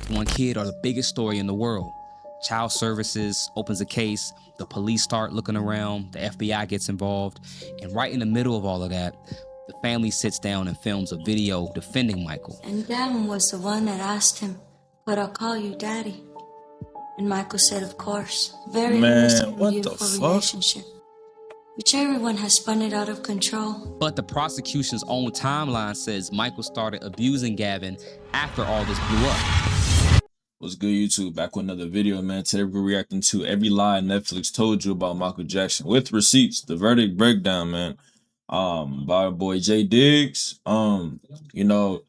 with one kid are the biggest story in the world. Child Services opens a case, the police start looking around, the FBI gets involved, and right in the middle of all of that, the family sits down and films a video defending Michael. And Gavin was the one that asked him, "But I'll call you Daddy." And Michael said, "Of course." Very innocent and beautiful relationship, which everyone has spun it out of control. But the prosecution's own timeline says Michael started abusing Gavin after all this blew up. What's good, YouTube? Back with another video, man. Today we're reacting to every lie Netflix told you about Michael Jackson with receipts. The verdict breakdown, man. By our boy Jay Diggs. You know,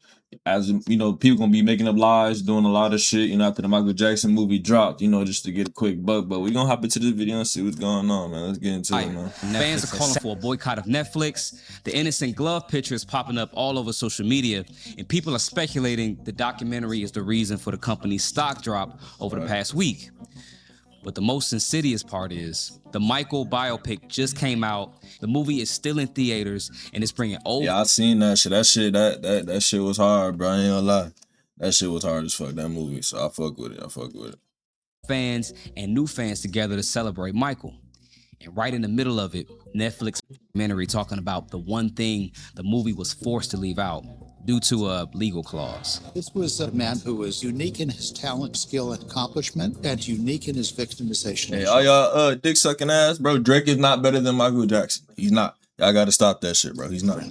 as you know, people gonna be making up lies, doing a lot of shit, you know, after the Michael Jackson movie dropped, you know, just to get a quick buck. But we gonna hop into this video and see what's going on, man. Let's get into it, man. Fans are calling for a boycott of Netflix. The innocent glove picture is popping up all over social media, and people are speculating the documentary is the reason for the company's stock drop over the past week. But the most insidious part is the Michael biopic just came out. The movie is still in theaters and it's bringing old. Yeah, I seen that shit. That shit was hard, bro. I ain't gonna lie. That shit was hard as fuck, that movie. So I fuck with it. Fans and new fans together to celebrate Michael. And right in the middle of it, Netflix documentary talking about the one thing the movie was forced to leave out due to a legal clause. This was a man who was unique in his talent, skill, and accomplishment, and unique in his victimization. Hey, all y'all dick sucking ass, bro. Drake is not better than Michael Jackson. He's not. Y'all gotta stop that shit, bro. He's not.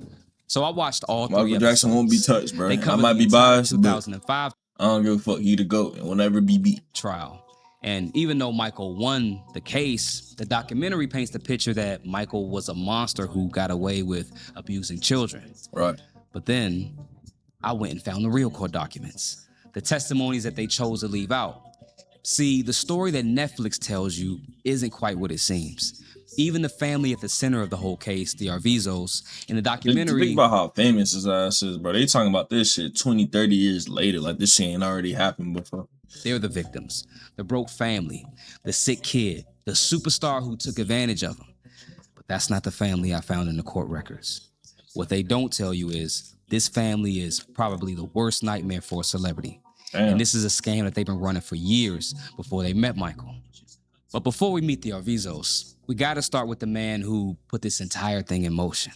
So I watched all three Michael Jackson won't be touched, bro. I might be biased, 2005. I don't give a fuck. He the GOAT and will never be beat. Trial. And even though Michael won the case, the documentary paints the picture that Michael was a monster who got away with abusing children. Right. But then I went and found the real court documents, the testimonies that they chose to leave out. See, the story that Netflix tells you isn't quite what it seems. Even the family at the center of the whole case, the Arvizos, in the documentary. Think about how famous his ass is, bro. They talking about this shit 20, 30 years later. Like this shit ain't already happened before. They're the victims, the broke family, the sick kid, the superstar who took advantage of them. But that's not the family I found in the court records. What they don't tell you is this family is probably the worst nightmare for a celebrity. Damn. And this is a scam that they've been running for years before they met Michael. But before we meet the Arvizos, we got to start with the man who put this entire thing in motion.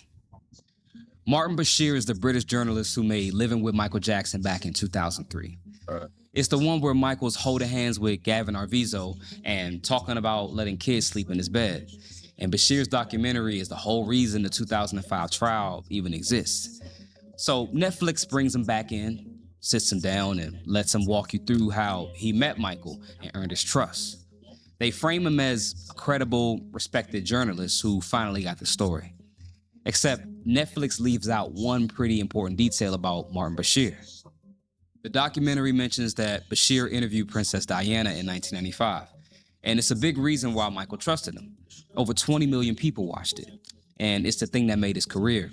Martin Bashir is the British journalist who made Living with Michael Jackson back in 2003. It's the one where Michael's holding hands with Gavin Arvizo and talking about letting kids sleep in his bed. And Bashir's documentary is the whole reason the 2005 trial even exists. So Netflix brings him back in, sits him down, and lets him walk you through how he met Michael and earned his trust. They frame him as a credible, respected journalist who finally got the story. Except Netflix leaves out one pretty important detail about Martin Bashir. The documentary mentions that Bashir interviewed Princess Diana in 1995, and it's a big reason why Michael trusted him. Over 20 million people watched it, and it's the thing that made his career.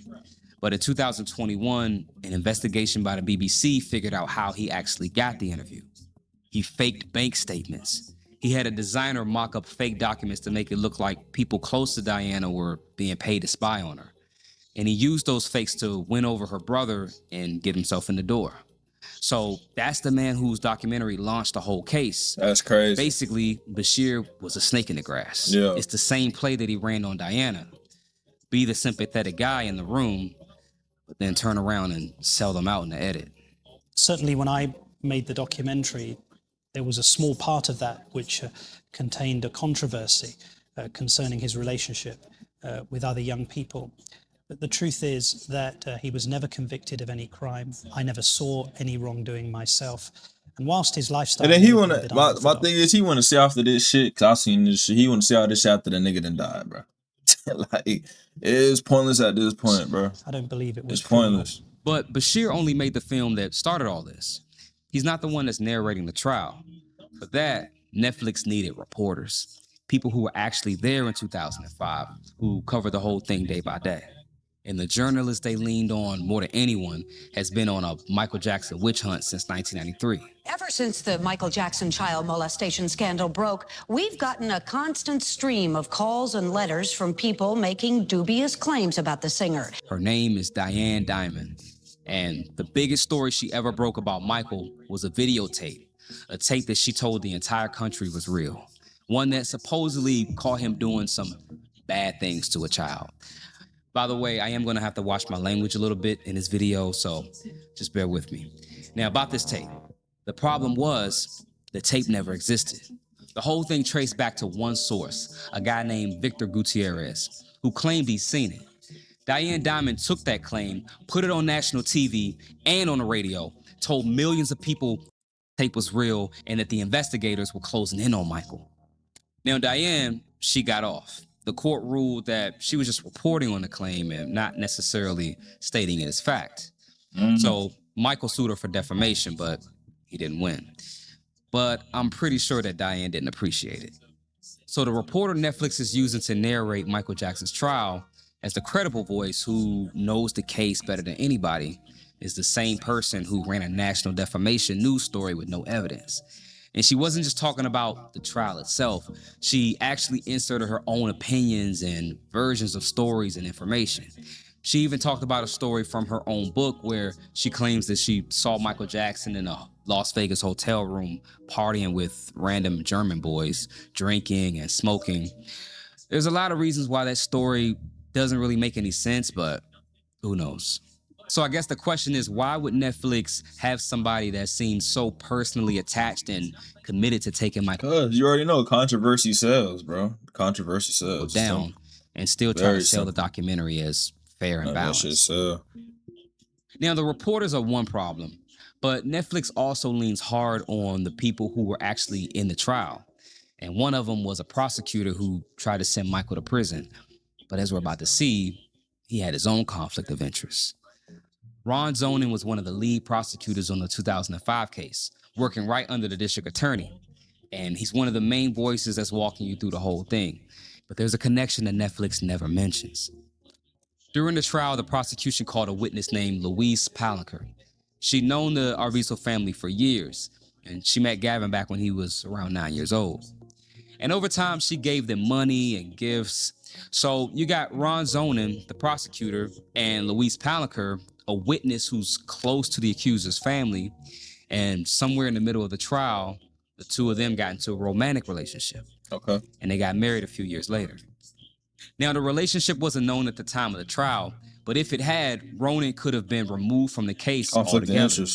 But in 2021, an investigation by the BBC figured out how he actually got the interview. He faked bank statements. He had a designer mock up fake documents to make it look like people close to Diana were being paid to spy on her. And he used those fakes to win over her brother and get himself in the door. So that's the man whose documentary launched the whole case. That's crazy. Basically, Bashir was a snake in the grass. Yeah. It's the same play that he ran on Diana. Be the sympathetic guy in the room, but then turn around and sell them out in the edit. Certainly when I made the documentary, there was a small part of that which contained a controversy concerning his relationship with other young people. But the truth is that he was never convicted of any crime. I never saw any wrongdoing myself. And whilst his lifestyle... And then he wanna, my thing is he wanna see after this shit, cause I seen this shit, he wanna see all this shit after the nigga done died, bro. Like, it is pointless at this point, bro. I don't believe it was pointless. But Bashir only made the film that started all this. He's not the one that's narrating the trial. For that, Netflix needed reporters. People who were actually there in 2005, who covered the whole thing day by day. And the journalist they leaned on more than anyone has been on a Michael Jackson witch hunt since 1993. Ever since the Michael Jackson child molestation scandal broke, we've gotten a constant stream of calls and letters from people making dubious claims about the singer. Her name is Diane Diamond. And the biggest story she ever broke about Michael was a videotape a tape that she told the entire country was real. One that supposedly caught him doing some bad things to a child. By the way, I am going to have to watch my language a little bit in this video, so just bear with me. Now, about this tape. The problem was the tape never existed. The whole thing traced back to one source, a guy named Victor Gutierrez, who claimed he'd seen it. Diane Diamond took that claim, put it on national TV and on the radio, told millions of people the tape was real and that the investigators were closing in on Michael. Now, Diane, she got off. The court ruled that she was just reporting on the claim and not necessarily stating it as fact. So Michael sued her for defamation, but he didn't win. But I'm pretty sure that Diane didn't appreciate it. So the reporter Netflix is using to narrate Michael Jackson's trial as the credible voice who knows the case better than anybody is the same person who ran a national defamation news story with no evidence. And she wasn't just talking about the trial itself. She actually inserted her own opinions and versions of stories and information. She even talked about a story from her own book where she claims that she saw Michael Jackson in a Las Vegas hotel room partying with random German boys, drinking and smoking. There's a lot of reasons why that story doesn't really make any sense, but who knows? So I guess the question is, why would Netflix have somebody that seems so personally attached and committed to taking Michael? Because you already know controversy sells, bro. Controversy sells. Down and still try to sell the documentary as fair and balanced. Now, the reporters are one problem, but Netflix also leans hard on the people who were actually in the trial. And one of them was a prosecutor who tried to send Michael to prison. But as we're about to see, he had his own conflict of interest. Ron Zonin was one of the lead prosecutors on the 2005 case, working right under the district attorney. And he's one of the main voices that's walking you through the whole thing. But there's a connection that Netflix never mentions. During the trial, the prosecution called a witness named Louise Palanker. She'd known the Arvizo family for years, and she met Gavin back when he was around 9 years old. And over time, she gave them money and gifts. So you got Ron Zonin, the prosecutor, and Louise Palanker, a witness who's close to the accuser's family. And somewhere in the middle of the trial, the two of them got into a romantic relationship. Okay. And they got married a few years later. Now, the relationship wasn't known at the time of the trial, but if it had, Ronan could have been removed from the case altogether.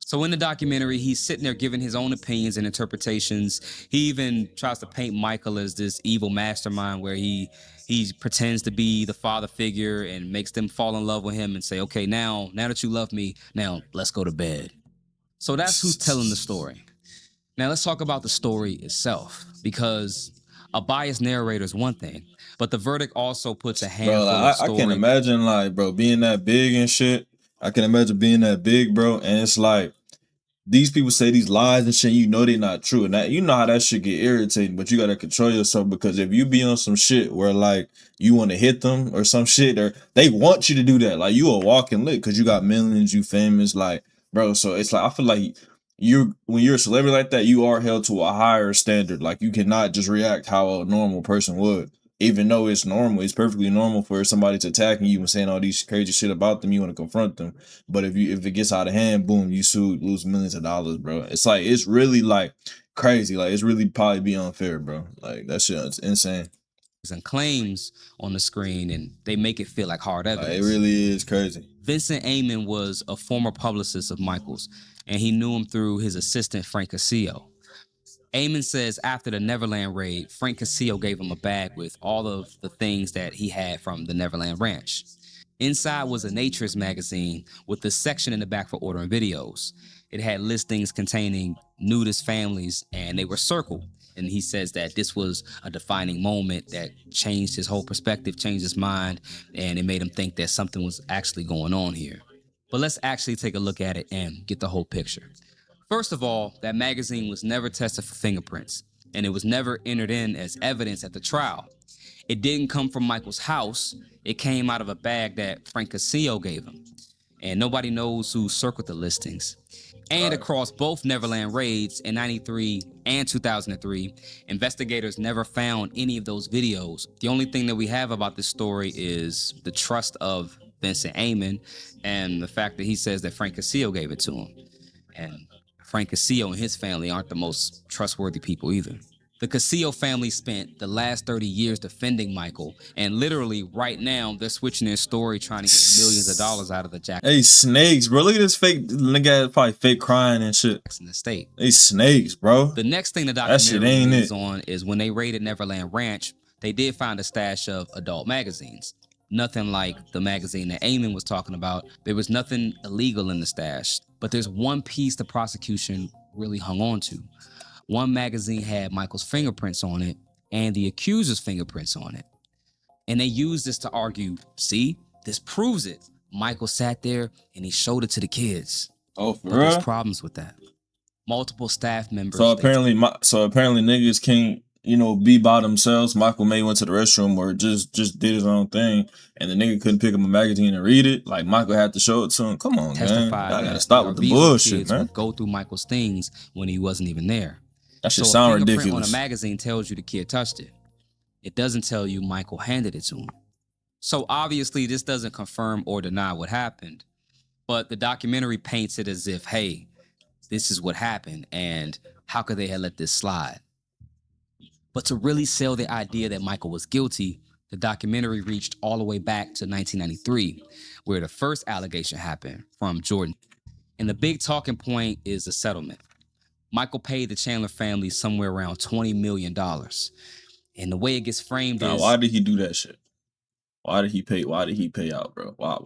So in the documentary, he's sitting there giving his own opinions and interpretations. He even tries to paint Michael as this evil mastermind where he pretends to be the father figure and makes them fall in love with him and say, okay, now that you love me, now let's go to bed. So that's who's telling the story. Now let's talk about the story itself, because a biased narrator is one thing, but the verdict also puts a handful of story. I can imagine, like, bro, being that big and shit. I can imagine being that big, bro, and it's like, these people say these lies and shit, you know they're not true. And that, you know how that shit get irritating, but you gotta control yourself, because if you be on some shit where like you want to hit them or some shit, or they want you to do that, like you a walking lick because you got millions, you famous, like, bro. So it's like, I feel like when you're a celebrity like that, you are held to a higher standard. Like you cannot just react how a normal person would. Even though it's normal, it's perfectly normal for somebody to attacking you and saying all these crazy shit about them. You want to confront them, but if it gets out of hand, boom, you lose millions of dollars, bro. It's like, it's really like crazy. Like it's really probably be unfair, bro. Like that shit is insane. And claims on the screen, and they make it feel like hard evidence. Like, it really is crazy. Vincent Amon was a former publicist of Michael's, and he knew him through his assistant Frank Casillo. Amon says after the Neverland raid, Frank Casillo gave him a bag with all of the things that he had from the Neverland Ranch. Inside was a naturist magazine with a section in the back for ordering videos. It had listings containing nudist families, and they were circled. And he says that this was a defining moment that changed his whole perspective, changed his mind, and it made him think that something was actually going on here. But let's actually take a look at it and get the whole picture. First of all, that magazine was never tested for fingerprints, and it was never entered in as evidence at the trial. It didn't come from Michael's house. It came out of a bag that Frank Casillo gave him. And nobody knows who circled the listings. And across both Neverland raids in 93 and 2003, investigators never found any of those videos. The only thing that we have about this story is the trust of Vincent Amon and the fact that he says that Frank Casillo gave it to him. And Frank Casillo and his family aren't the most trustworthy people either. The Casillo family spent the last 30 years defending Michael, and literally right now they're switching their story trying to get millions of dollars out of the Jackson. Hey, snakes, bro. Look at this fake nigga, probably fake crying and shit. Estate. They snakes, bro. The next thing the that shit documentary ain't leads it. on is when they raided Neverland Ranch, they did find a stash of adult magazines. Nothing like the magazine that Eamon was talking about. There was nothing illegal in the stash, but there's one piece the prosecution really hung on to. One magazine had Michael's fingerprints on it and the accuser's fingerprints on it. And they used this to argue, see, this proves it. Michael sat there and he showed it to the kids. Oh, for but real? there's problems with that. Multiple staff members. So apparently niggas can't, you know, be by themselves. Michael May went to the restroom or just did his own thing, and the nigga couldn't pick up a magazine and read it. Like Michael had to show it to him. Come on, man. I gotta stop with the bullshit, man. Would go through Michael's things when he wasn't even there. That should sound ridiculous. A fingerprint on a magazine tells you the kid touched it. It doesn't tell you Michael handed it to him. So obviously this doesn't confirm or deny what happened, but the documentary paints it as if, hey, this is what happened and how could they have let this slide? But to really sell the idea that Michael was guilty, the documentary reached all the way back to 1993, where the first allegation happened from Jordan. And the big talking point is the settlement. Michael paid the Chandler family somewhere around $20 million. And the way it gets framed is... why did he do that shit? Why did he pay out, bro? Why?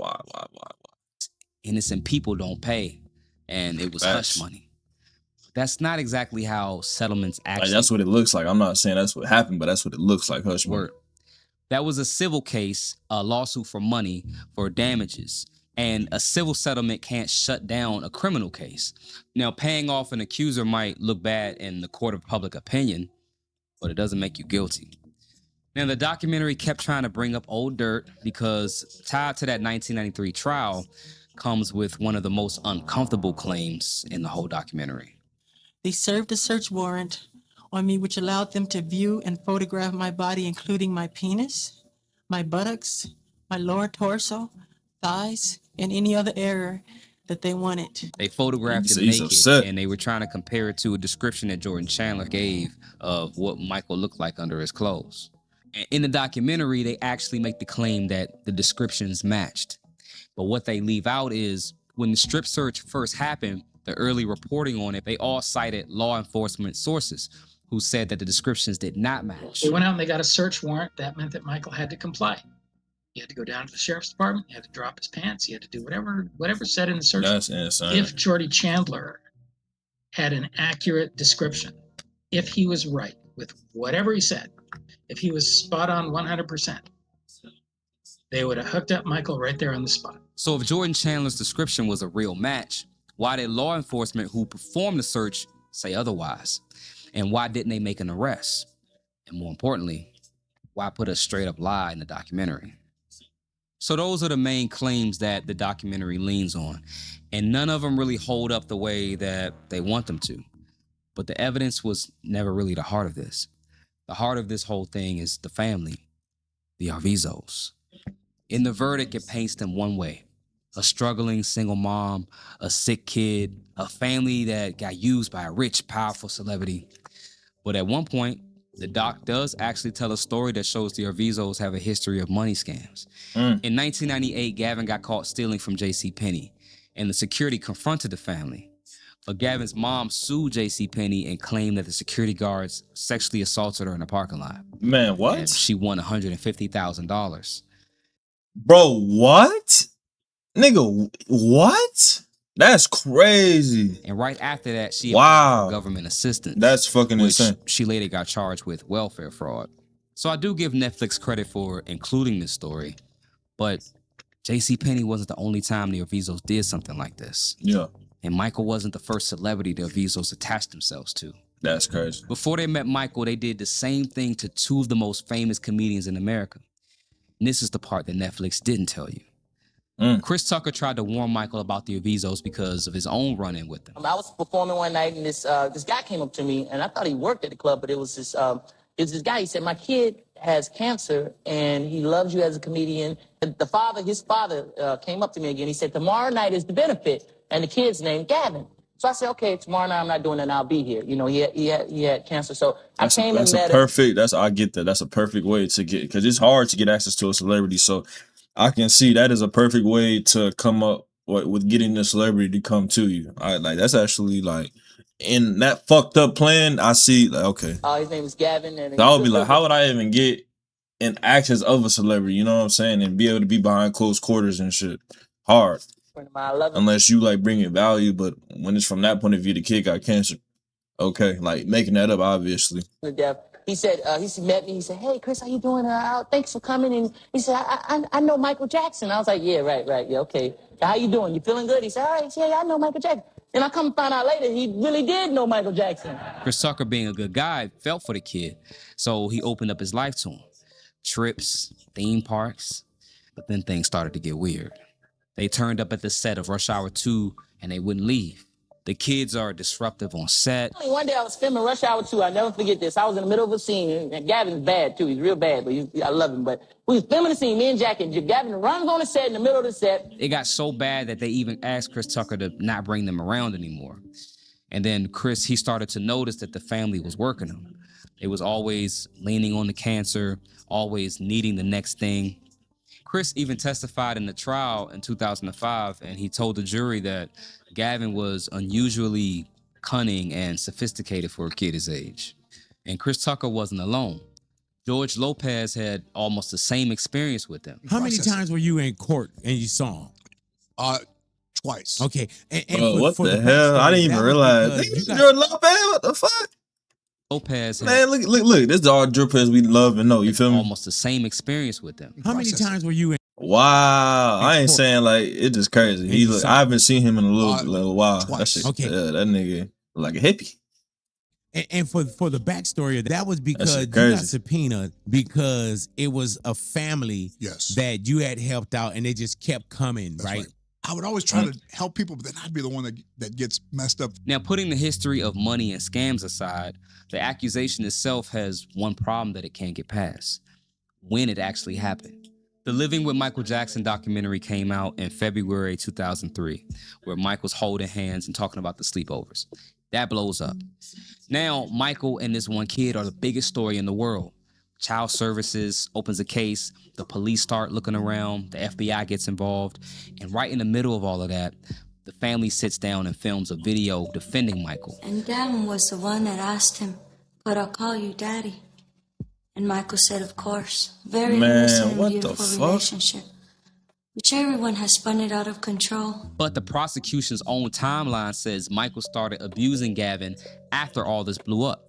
Innocent people don't pay. And it was hush money. That's not exactly how settlements actually... Like, that's what it looks like. I'm not saying that's what happened, but that's what it looks like, hush money. That was a civil case, a lawsuit for money, for damages. And a civil settlement can't shut down a criminal case. Now, paying off an accuser might look bad in the court of public opinion, but it doesn't make you guilty. Now, the documentary kept trying to bring up old dirt because tied to that 1993 trial comes with one of the most uncomfortable claims in the whole documentary. They served a search warrant on me, which allowed them to view and photograph my body, including my penis, my buttocks, my lower torso, thighs, and any other area that they wanted. They photographed it naked, and they were trying to compare it to a description that Jordan Chandler gave of what Michael looked like under his clothes. And in the documentary, they actually make the claim that the descriptions matched. But what they leave out is when the strip search first happened, the early reporting on it, they all cited law enforcement sources who said that the descriptions did not match. They went out and they got a search warrant. That meant that Michael had to comply. He had to go down to the sheriff's department. He had to drop his pants. He had to do whatever said in the search. That's insane. If Jordy Chandler had an accurate description, if he was right with whatever he said, if he was spot on 100%, they would have hooked up Michael right there on the spot. So if Jordan Chandler's description was a real match, why did law enforcement who performed the search say otherwise? And why didn't they make an arrest? And more importantly, why put a straight up lie in the documentary? So those are the main claims that the documentary leans on. And none of them really hold up the way that they want them to. But the evidence was never really the heart of this. The heart of this whole thing is the family, the Arvizos. In the verdict, it paints them one way. A struggling single mom, a sick kid, a family that got used by a rich, powerful celebrity. But at one point, the doc does actually tell a story that shows the Arvizos have a history of money scams. In 1998, Gavin got caught stealing from JCPenney, and the security confronted the family. But Gavin's mom sued JCPenney and claimed that the security guards sexually assaulted her in the parking lot. Man, what? And she won $150,000. Bro, what? Nigga, what? That's crazy. And right after that, she applied for government assistance. That's fucking insane. She later got charged with welfare fraud. So I do give Netflix credit for including this story, but JCPenney wasn't the only time the Arvizos did something like this. Yeah. And Michael wasn't the first celebrity the Arvizos attached themselves to. That's crazy. Before they met Michael, they did the same thing to two of the most famous comedians in America. And this is the part that Netflix didn't tell you. Chris Tucker tried to warn Michael about the Arvizos because of his own run-in with them. I was performing one night, and this guy came up to me, and I thought he worked at the club, but it was this guy. He said, "My kid has cancer, and he loves you as a comedian." His father came up to me again. He said, "Tomorrow night is the benefit, and the kid's named Gavin. So I said, okay, tomorrow night I'm not doing that. I'll be here. You know, he had cancer. So I came and met him. I get that. That's a perfect way to get, because it's hard to get access to a celebrity. So I can see that is a perfect way to come up with getting the celebrity to come to you. That's actually like, in that fucked up plan, I see, like, okay. His name is Gavin. And so I would be like, how would I even get in access of a celebrity, you know what I'm saying? And be able to be behind close quarters and shit. Hard. Unless you like bring it value, but when it's from that point of view, the kid got cancer. Okay, like making that up, obviously. He said, he met me. He said, hey, Chris, how you doing? Thanks for coming. And he said, I know Michael Jackson. I was like, yeah, right. Yeah, okay. How you doing? You feeling good? He said, all right, yeah, I know Michael Jackson. And I come and find out later, he really did know Michael Jackson. Chris Tucker, being a good guy, felt for the kid. So he opened up his life to him. Trips, theme parks. But then things started to get weird. They turned up at the set of Rush Hour 2 and they wouldn't leave. The kids are disruptive on set. One day I was filming Rush Hour 2. I'll never forget this. I was in the middle of a scene, and Gavin's bad too. He's real bad, but I love him. But we was filming the scene, me and Jack, and Gavin runs on the set in the middle of the set. It got so bad that they even asked Chris Tucker to not bring them around anymore. And then Chris, he started to notice that the family was working him. They was always leaning on the cancer, always needing the next thing. Chris even testified in the trial in 2005, and he told the jury that Gavin was unusually cunning and sophisticated for a kid his age. And Chris Tucker wasn't alone. George Lopez had almost the same experience with him. How many times were you in court and you saw him? Twice. Okay. What the hell? I didn't even realize. George Lopez, what the fuck? Lopez, man, look. This is all George Lopez we love and know. You feel me? Almost the same experience with them. How many times were you in? Wow, I ain't saying like it's just crazy. I haven't seen him in a little while. That shit, okay. That nigga like a hippie. And for the backstory, that was because you got subpoenaed because it was a family that you had helped out, and they just kept coming, right? I would always try to help people, but then I'd be the one that gets messed up. Now, putting the history of money and scams aside, the accusation itself has one problem that it can't get past: when it actually happened. The Living with Michael Jackson documentary came out in February 2003, where Michael's holding hands and talking about the sleepovers. That blows up. Now, Michael and this one kid are the biggest story in the world. Child Services opens a case, the police start looking around, the FBI gets involved, and right in the middle of all of that, the family sits down and films a video defending Michael. And Gavin was the one that asked him, "But I'll call you Daddy." And Michael said, of course. Very innocent and beautiful relationship, which everyone has spun it out of control. But the prosecution's own timeline says Michael started abusing Gavin after all this blew up.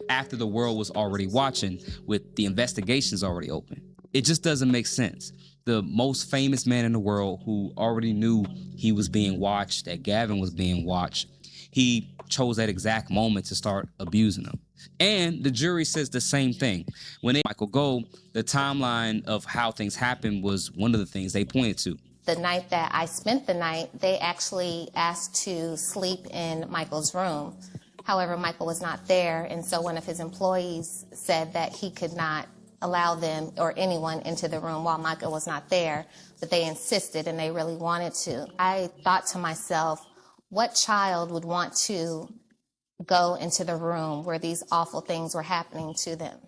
After the world was already watching, with the investigations already open. It just doesn't make sense. The most famous man in the world, who already knew he was being watched, that Gavin was being watched, he chose that exact moment to start abusing him. And the jury says the same thing. When they Michael go, the timeline of how things happened was one of the things they pointed to. The night that I spent the night, they actually asked to sleep in Michael's room. However, Michael was not there, and so one of his employees said that he could not allow them or anyone into the room while Michael was not there, but they insisted and they really wanted to. I thought to myself, what child would want to go into the room where these awful things were happening to them?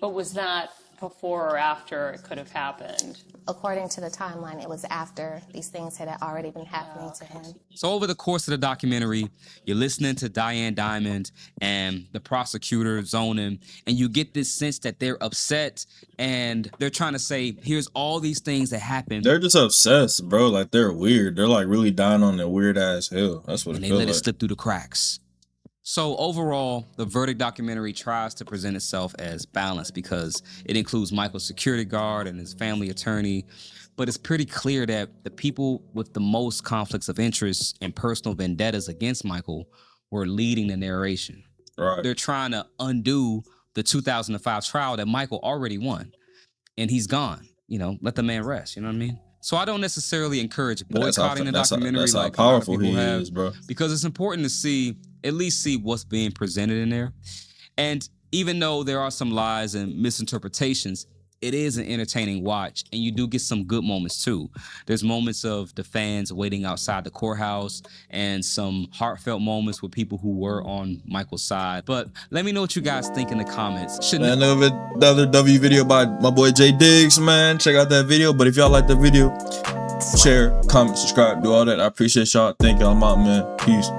But was that before or after it could have happened? According to the timeline, it was after these things had already been happening to him. So over the course of the documentary, you're listening to Diane Diamond and the prosecutor Zonin, and you get this sense that they're upset and they're trying to say, here's all these things that happened. They're just obsessed, bro. Like, they're weird. They're like really dying on their weird ass hill. That's what it feels like. And they let it slip through the cracks. So overall, the Verdict documentary tries to present itself as balanced because it includes Michael's security guard and his family attorney, but it's pretty clear that the people with the most conflicts of interest and personal vendettas against Michael were leading the narration. Right. They're trying to undo the 2005 trial that Michael already won, and he's gone. You know, let the man rest, you know what I mean? So I don't necessarily encourage boycotting the documentary like how powerful he is, bro. Because it's important to at least see what's being presented in there. And even though there are some lies and misinterpretations, it is an entertaining watch, and you do get some good moments too. There's moments of the fans waiting outside the courthouse and some heartfelt moments with people who were on Michael's side. But let me know what you guys think in the comments. Another W video by my boy J Diggs, man. Check out that video. But if y'all like the video, share, comment, subscribe, do all that. I appreciate y'all. Thank y'all. I'm out, man. Peace.